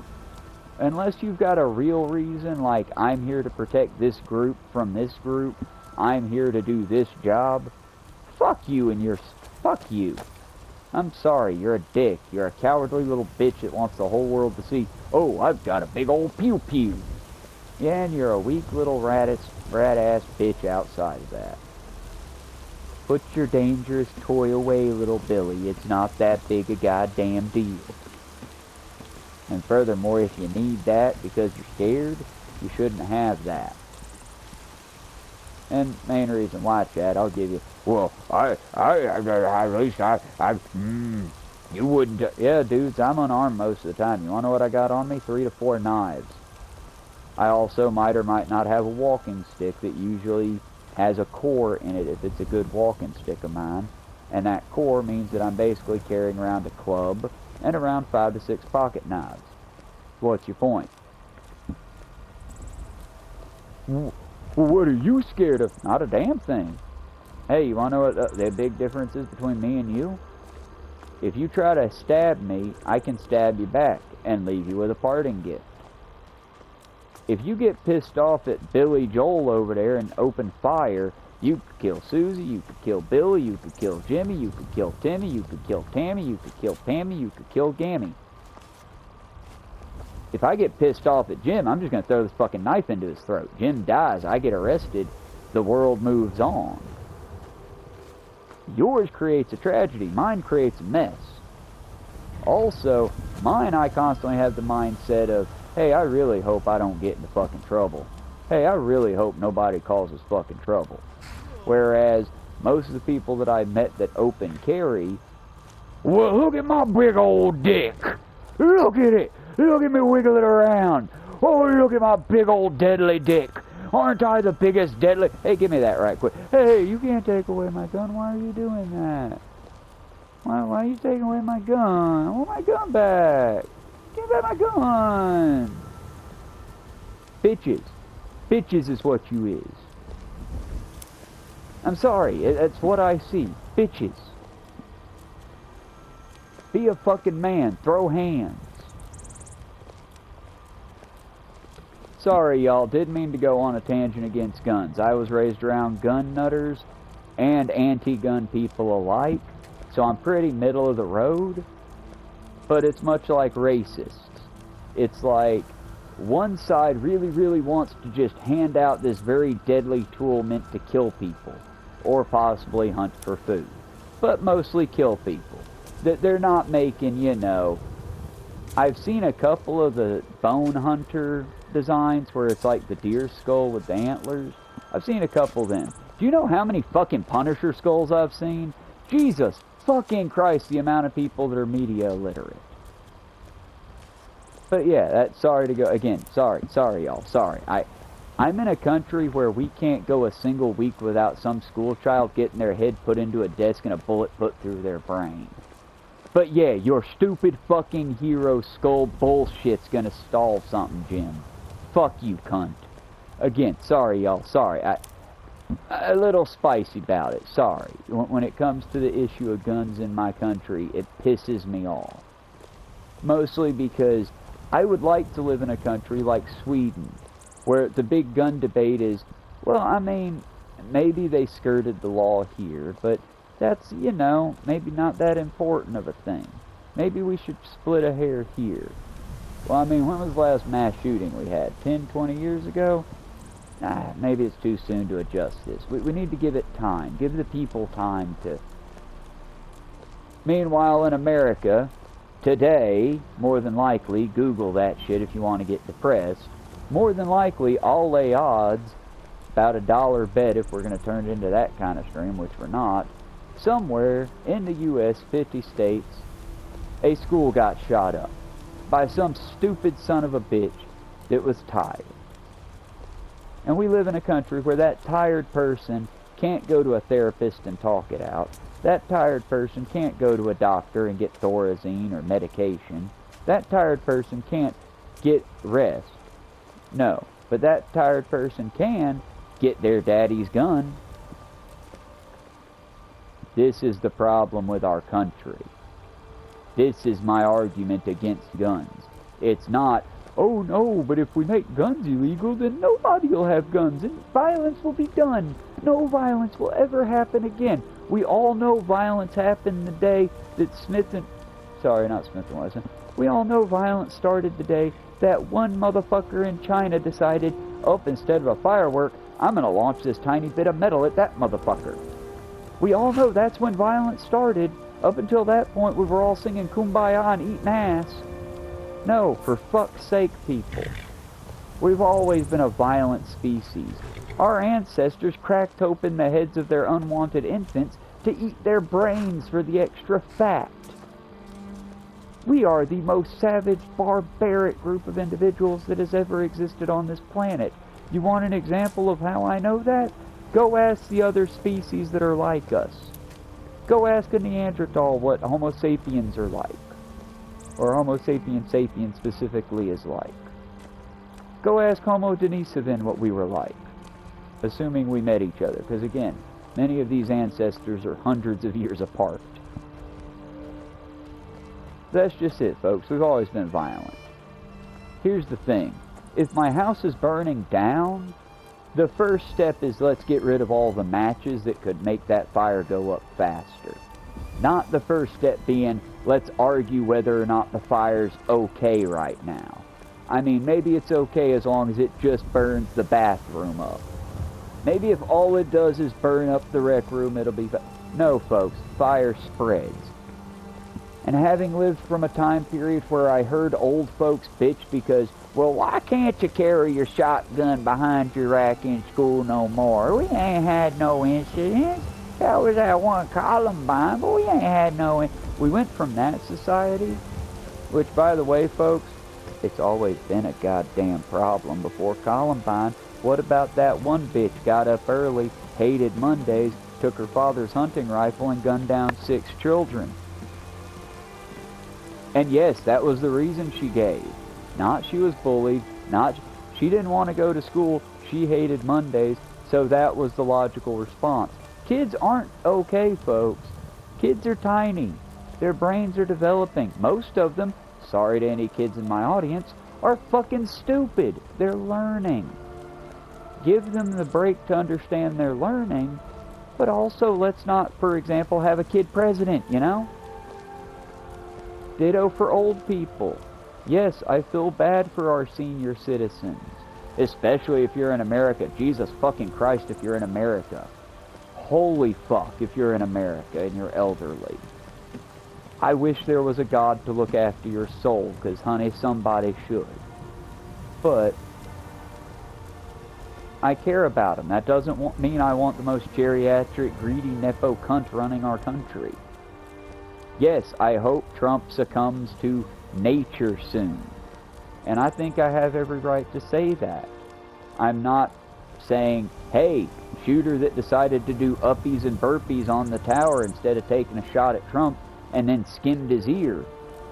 Unless you've got a real reason, like I'm here to protect this group from this group, I'm here to do this job, fuck you and your... Fuck you. I'm sorry, you're a dick. You're a cowardly little bitch that wants the whole world to see, oh, I've got a big old pew-pew. Yeah, and you're a weak little rat-ass bitch outside of that. Put your dangerous toy away, little Billy. It's not that big a goddamn deal. And furthermore, if you need that because you're scared, you shouldn't have that. And main reason why, Chad, I'll give you, well, at least you wouldn't, yeah, dudes, I'm unarmed most of the time. You wanna know what I got on me? 3 to 4 knives. I also might or might not have a walking stick that usually has a core in it if it's a good walking stick of mine. And that core means that I'm basically carrying around a club and around 5 to 6 pocket knives. What's your point? Well, what are you scared of? Not a damn thing. Hey, you want to know what the big difference is between me and you? If you try to stab me, I can stab you back and leave you with a parting gift. If you get pissed off at Billy Joel over there and open fire, you could kill Susie, you could kill Billy, you could kill Jimmy, you could kill Timmy, you could kill Tammy, you could kill Pammy, you could kill Gammy. If I get pissed off at Jim, I'm just going to throw this fucking knife into his throat. Jim dies, I get arrested, the world moves on. Yours creates a tragedy, mine creates a mess. Also, mine, I constantly have the mindset of, hey, I really hope I don't get into fucking trouble. Hey, I really hope nobody causes fucking trouble. Whereas, most of the people that I've met that open carry, well, look at my big old dick. Look at it. Look at me wiggle it around. Oh, look at my big old deadly dick. Aren't I the biggest deadly... Hey, give me that right quick. Hey, you can't take away my gun. Why are you doing that? Why are you taking away my gun? I want my gun back. Give me back my gun. Bitches. Bitches is what you is. I'm sorry. That's what I see. Bitches. Be a fucking man. Throw hands. Sorry, y'all. Didn't mean to go on a tangent against guns. I was raised around gun nutters and anti-gun people alike, so I'm pretty middle of the road. But it's much like racists. It's like one side really, really wants to just hand out this very deadly tool meant to kill people, or possibly hunt for food, but mostly kill people. That they're not making, you know... I've seen a couple of the bone hunter designs where it's like the deer skull with the antlers. I've seen a couple of them. Do you know how many fucking Punisher skulls I've seen? Jesus fucking Christ, the amount of people that are media illiterate. But yeah, sorry to go again. Sorry y'all. Sorry. I'm in a country where we can't go a single week without some school child getting their head put into a desk and a bullet put through their brain. But yeah, your stupid fucking hero skull bullshit's gonna stall something, Jim. Fuck you, cunt. Again, sorry, y'all. Sorry. A little spicy about it. Sorry. When it comes to the issue of guns in my country, it pisses me off. Mostly because I would like to live in a country like Sweden, where the big gun debate is, well, I mean, maybe they skirted the law here, but that's, you know, maybe not that important of a thing. Maybe we should split a hair here. Well, I mean, when was the last mass shooting we had? 10, 20 years ago? Maybe it's too soon to adjust this. We need to give it time. Give the people time to... Meanwhile, in America, today, more than likely, Google that shit if you want to get depressed, more than likely, I'll lay odds, about $1 bet if we're going to turn it into that kind of stream, which we're not, somewhere in the U.S., 50 states, a school got shot up by some stupid son of a bitch that was tired. And we live in a country where that tired person can't go to a therapist and talk it out. That tired person can't go to a doctor and get Thorazine or medication. That tired person can't get rest. No, but that tired person can get their daddy's gun. This is the problem with our country. This is my argument against guns. It's not, oh no, but if we make guns illegal, then nobody will have guns and violence will be done. No violence will ever happen again. We all know violence happened the day that Smith & Wesson. We all know violence started the day that one motherfucker in China decided, oh, instead of a firework, I'm going to launch this tiny bit of metal at that motherfucker. We all know that's when violence started. Up until that point, we were all singing Kumbaya and eating ass. No, for fuck's sake, people. We've always been a violent species. Our ancestors cracked open the heads of their unwanted infants to eat their brains for the extra fat. We are the most savage, barbaric group of individuals that has ever existed on this planet. You want an example of how I know that? Go ask the other species that are like us. Go ask a Neanderthal what Homo sapiens are like. Or Homo sapiens sapiens specifically is like. Go ask Homo Denisovin what we were like. Assuming we met each other. Because again, many of these ancestors are hundreds of years apart. That's just it, folks. We've always been violent. Here's the thing. If my house is burning down, the first step is let's get rid of all the matches that could make that fire go up faster. Not the first step being, let's argue whether or not the fire's okay right now. I mean, maybe it's okay as long as it just burns the bathroom up. Maybe if all it does is burn up the rec room, it'll be... No, folks. Fire spreads. And having lived from a time period where I heard old folks bitch because, well, why can't you carry your shotgun behind your rack in school no more? We ain't had no incidents. That was that one Columbine, but we ain't had no... We went from that society, which, by the way, folks, it's always been a goddamn problem before Columbine. What about that one bitch got up early, hated Mondays, took her father's hunting rifle and gunned down 6 children? And yes, that was the reason she gave. Not she was bullied, not she didn't want to go to school, she hated Mondays, so that was the logical response. Kids aren't okay, folks. Kids are tiny. Their brains are developing. Most of them, sorry to any kids in my audience, are fucking stupid. They're learning. Give them the break to understand they're learning, but also let's not, for example, have a kid president, you know? Ditto for old people. Yes, I feel bad for our senior citizens, especially if you're in America. Jesus fucking Christ, if you're in America. Holy fuck, if you're in America and you're elderly. I wish there was a God to look after your soul, because, honey, somebody should. But I care about them. That doesn't mean I want the most geriatric, greedy, nepo cunt running our country. Yes, I hope Trump succumbs to nature soon. And I think I have every right to say that. I'm not saying, hey, shooter that decided to do uppies and burpees on the tower instead of taking a shot at Trump and then skimmed his ear.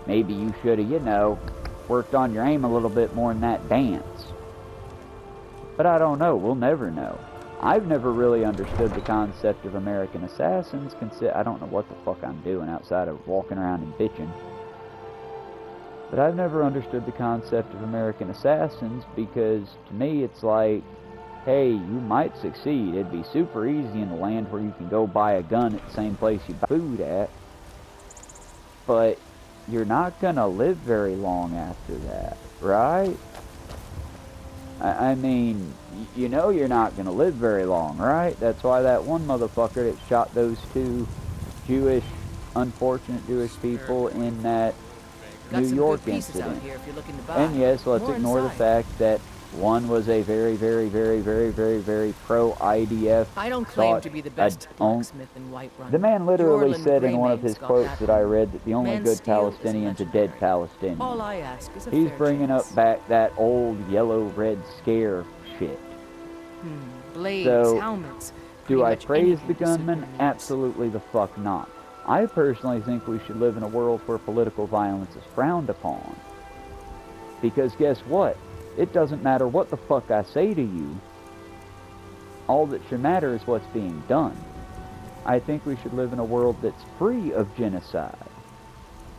Maybe you should have, you know, worked on your aim a little bit more in that dance. But I don't know. We'll never know. I've never really understood the concept of American assassins. I don't know what the fuck I'm doing outside of walking around and bitching. But I've never understood the concept of American assassins because to me it's like, hey, you might succeed. It'd be super easy in the land where you can go buy a gun at the same place you buy food at. But you're not gonna live very long after that, right? I mean, you know you're not gonna live very long, right? That's why that one motherfucker that shot those two unfortunate Jewish people in that New York incident. And yes, let's ignore the fact that one was a very, very, very, very, very, very pro-IDF. I don't claim to be the best blacksmith in Whiterun. The man literally said in one of his quotes that I read that the only good Palestinians are dead Palestinians. All I ask is a He's fair bringing chance. up back that old yellow-red scare shit. Blades, So, helmets. do I pretty much praise anything the to sit gunman? with me. Absolutely the fuck not. I personally think we should live in a world where political violence is frowned upon. Because guess what? It doesn't matter what the fuck I say to you. All that should matter is what's being done. I think we should live in a world that's free of genocide.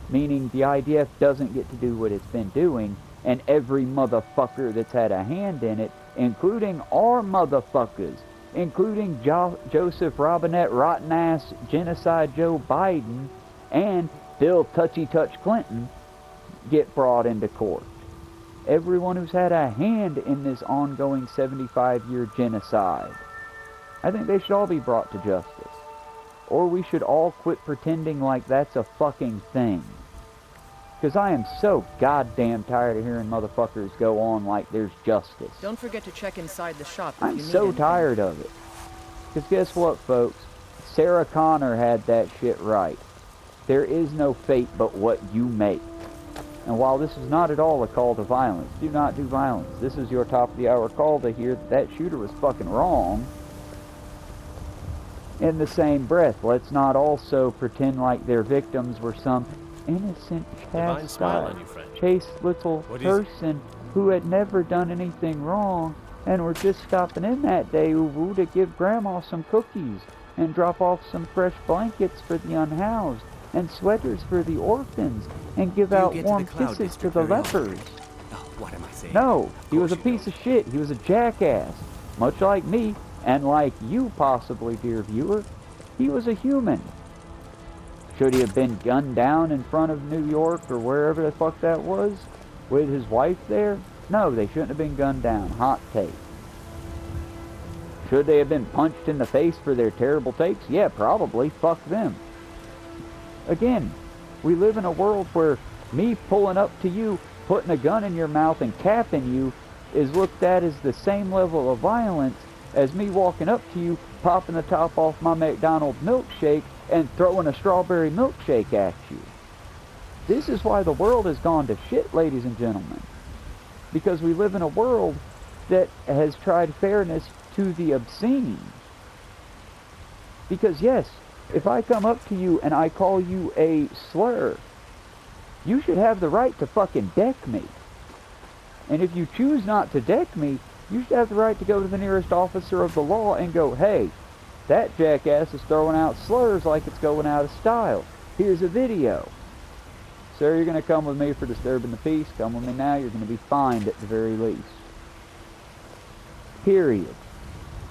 Meaning the IDF doesn't get to do what it's been doing, and every motherfucker that's had a hand in it, including our motherfuckers, including Joseph Robinette rotten-ass genocide Joe Biden, and Bill Touchy-Touch Clinton, get brought into court. Everyone who's had a hand in this ongoing 75-year genocide. I think they should all be brought to justice. Or we should all quit pretending like that's a fucking thing. Because I am so goddamn tired of hearing motherfuckers go on like there's justice. Don't forget to check inside the shop if I'm you need so anything. tired of it. Because guess what, folks? Sarah Connor had that shit right. There is no fate but what you make. And while this is not at all a call to violence, do not do violence. This is your top of the hour call to hear that shooter was fucking wrong. In the same breath, let's not also pretend like their victims were some innocent, chastised, chaste little person who had never done anything wrong and were just stopping in that day to give grandma some cookies and drop off some fresh blankets for the unhoused and sweaters for the orphans, and give out warm kisses to the lepers. Oh, what am I saying? No, he was a piece of shit. He was a jackass. Much like me, and like you possibly, dear viewer, he was a human. Should he have been gunned down in front of New York or wherever the fuck that was, with his wife there? No, they shouldn't have been gunned down. Hot take. Should they have been punched in the face for their terrible takes? Yeah, probably. Fuck them. Again, we live in a world where me pulling up to you, putting a gun in your mouth and capping you is looked at as the same level of violence as me walking up to you, popping the top off my McDonald's milkshake and throwing a strawberry milkshake at you. This is why the world has gone to shit, ladies and gentlemen. Because we live in a world that has tried fairness to the obscene. Because yes, if I come up to you and I call you a slur, you should have the right to fucking deck me. And if you choose not to deck me, you should have the right to go to the nearest officer of the law and go, hey, that jackass is throwing out slurs like it's going out of style. Here's a video. Sir, you're going to come with me for disturbing the peace. Come with me now. You're going to be fined at the very least. Period.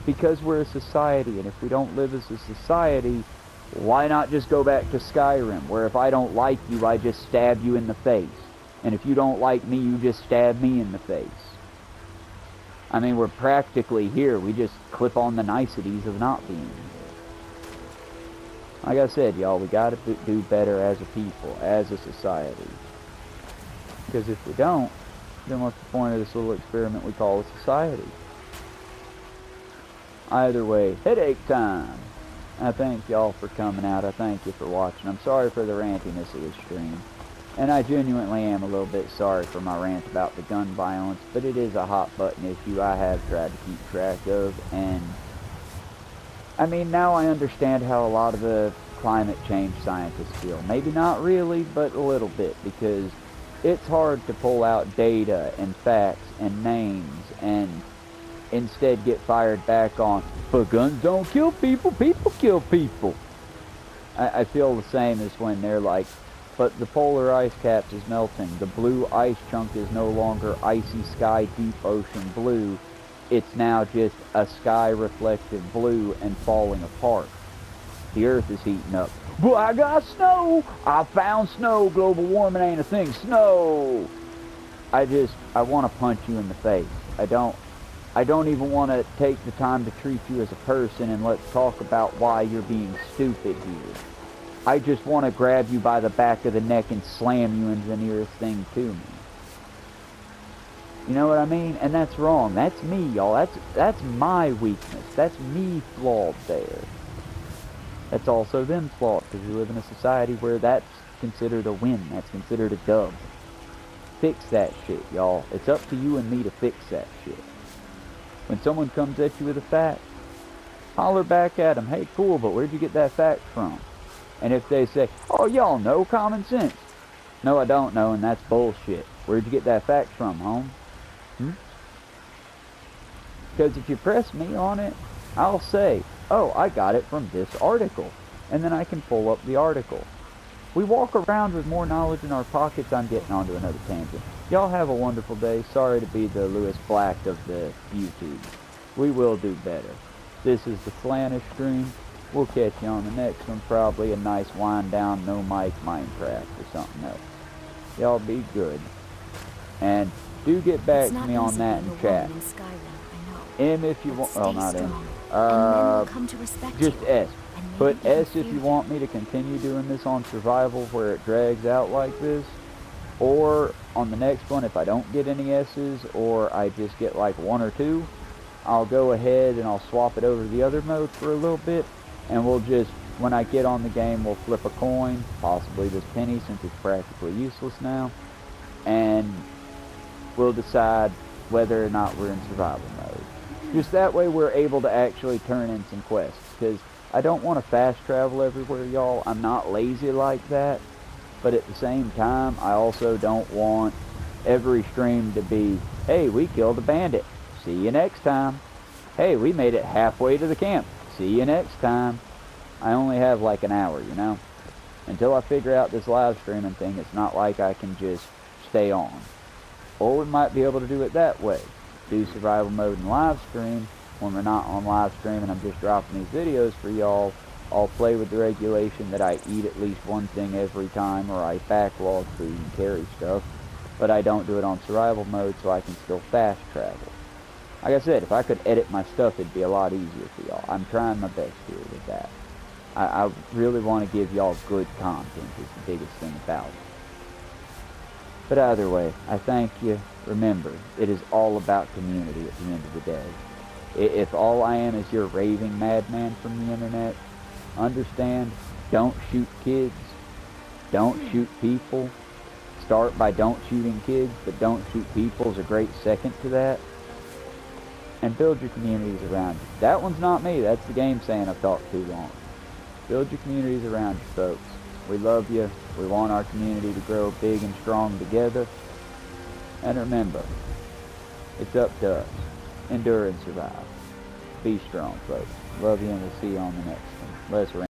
Because we're a society, and if we don't live as a society, why not just go back to Skyrim, where if I don't like you, I just stab you in the face. And if you don't like me, you just stab me in the face. I mean, we're practically here. We just clip on the niceties of not being. Like I said, y'all, we gotta do better as a people, as a society. Because if we don't, then what's the point of this little experiment we call a society? Either way, headache time. I thank y'all for coming out. I thank you for watching. I'm sorry for the rantiness of this stream. And I genuinely am a little bit sorry for my rant about the gun violence, but it is a hot button issue I have tried to keep track of, and I mean, now I understand how a lot of the climate change scientists feel. Maybe not really, but a little bit, because it's hard to pull out data and facts and names and instead get fired back on, but guns don't kill people, people kill people. I feel the same as when they're like, but the polar ice caps is melting. The blue ice chunk is no longer icy sky, deep ocean blue. It's now just a sky reflective blue and falling apart. The earth is heating up. Well, I got snow! I found snow! Global warming ain't a thing. Snow! I want to punch you in the face. I don't even want to take the time to treat you as a person and let's talk about why you're being stupid here. I just want to grab you by the back of the neck and slam you into the nearest thing to me. You know what I mean? And that's wrong. That's me, y'all. That's my weakness. That's me flawed there. That's also them flawed, because we live in a society where that's considered a win. That's considered a dub. Fix that shit, y'all. It's up to you and me to fix that shit. When someone comes at you with a fact, holler back at them, hey, cool, but where'd you get that fact from? And if they say, oh, y'all know common sense. No, I don't know, and that's bullshit. Where'd you get that fact from, home? Because if you press me on it, I'll say, oh, I got it from this article. And then I can pull up the article. We walk around with more knowledge in our pockets. I'm getting onto another tangent. Y'all have a wonderful day. Sorry to be the Lewis Black of the YouTube. We will do better. This is the Slanish stream. We'll catch you on the next one. Probably a nice wind down, no mic Minecraft or something else. Y'all be good. And do get back to me on that in chat. M if you want. Well, not M. Just S. Put S if you want me to continue doing this on survival where it drags out like this. Or on the next one, if I don't get any S's or I just get like 1 or 2, I'll go ahead and I'll swap it over to the other mode for a little bit. And we'll just, when I get on the game, we'll flip a coin, possibly this penny since it's practically useless now. And we'll decide whether or not we're in survival mode. Just that way we're able to actually turn in some quests. Because I don't want to fast travel everywhere, y'all. I'm not lazy like that. But at the same time, I also don't want every stream to be, hey, we killed a bandit. See you next time. Hey, we made it halfway to the camp. See you next time. I only have like an hour, you know. Until I figure out this live streaming thing, it's not like I can just stay on. Or we might be able to do it that way. Do survival mode and live stream. When we're not on live stream and I'm just dropping these videos for y'all, I'll play with the regulation that I eat at least one thing every time, or I backlog food and carry stuff. But I don't do it on survival mode so I can still fast travel. Like I said, if I could edit my stuff, it'd be a lot easier for y'all. I'm trying my best here with that. I really want to give y'all good content is the biggest thing about it. But either way, I thank you. Remember, it is all about community at the end of the day. If all I am is your raving madman from the internet, understand, don't shoot kids, don't shoot people. Start by don't shooting kids, but don't shoot people is a great second to that. And build your communities around you. That one's not me, that's the game saying I've talked too long. Build your communities around you, folks. We love you. We want our community to grow big and strong together. And remember, it's up to us. Endure and survive. Be strong, folks. Love you, and we'll see you on the next one. Let's